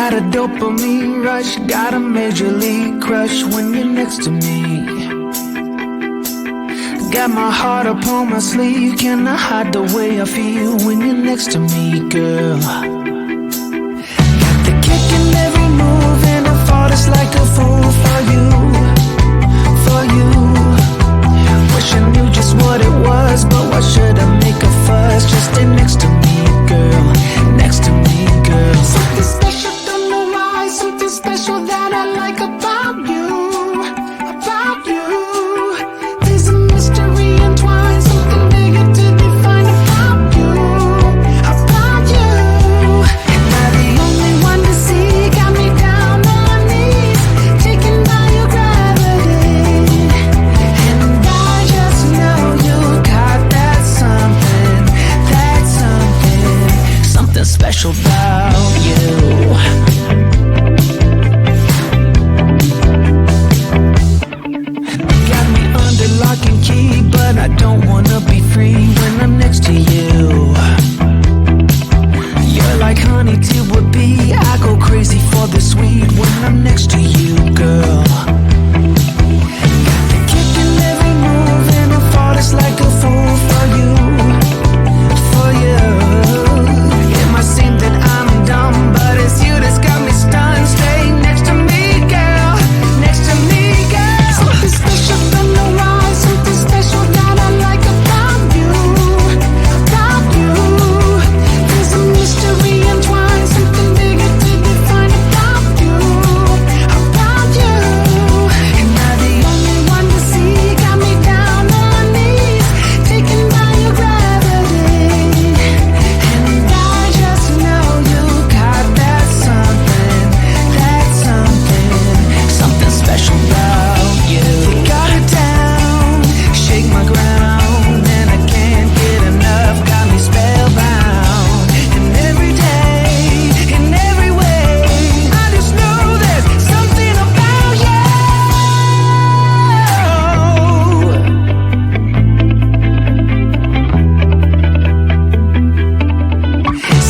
Got a dopamine rush, got a major league crush when you're next to me. Got my heart upon my sleeve, can I hide the way I feel when you're next to me, girl? Got the kick in every move and I fall just like a fool for you, for you. Wish I knew just what it was, but why should I make a fuss? Just stay next to me, girl, next to me, girl. Something special, don't know why, something special that I like about you, about you. There's a mystery entwined, something bigger to define about you, about you. Am I the only one to see? Got me down on my knees, taken by your gravity. And I just know you got that something, something special about you. Got me under lock and key, but I don't wanna be free when I'm next to you. You're like honey to a bee, I go crazy for the sweet when I'm next to you, girl. Got the kick in every move and I fall just like a fool for you, for you. It might seem that I'm dumb, but it's you that's got me stunned. Stay next to me, girl, next to me, girl. Something special, don't know why, something special that I like about you, about you. There's a mystery entwined, something bigger to define about you, about you. Am I the only one to see? Got me down on my knees, taken by your gravity. And I just know you got that something, something special about you. You got it down, shake my ground, and I can't get enough. Got me spellbound, and every day, in every way, I just know there's something about you.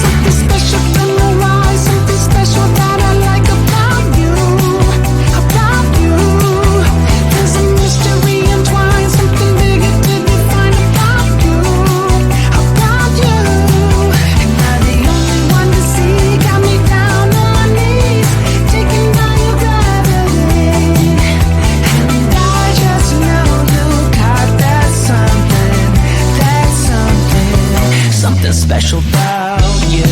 Something special, don't know why, something special that I like about you, about you. There's a mystery entwined, something bigger to define about you, about you. Am I the only one to see? Got me down on my knees, taken by your gravity. And I just know you got that something special about you.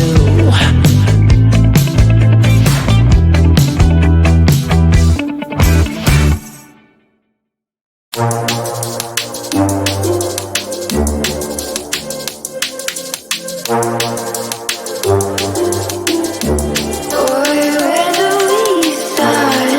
Where do we start?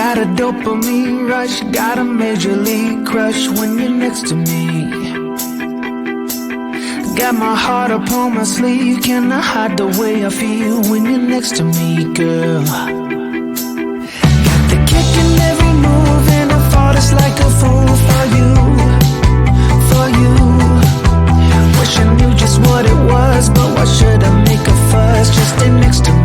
Got a dopamine rush, got a major league crush when you're next to me. Got my heart upon my sleeve, can I hide the way I feel when you're next to me, girl? Got the kick in every move and I fought it's like a fool for you, for you. Wish I knew just what it was, but why should I make a fuss? Just stay next to me.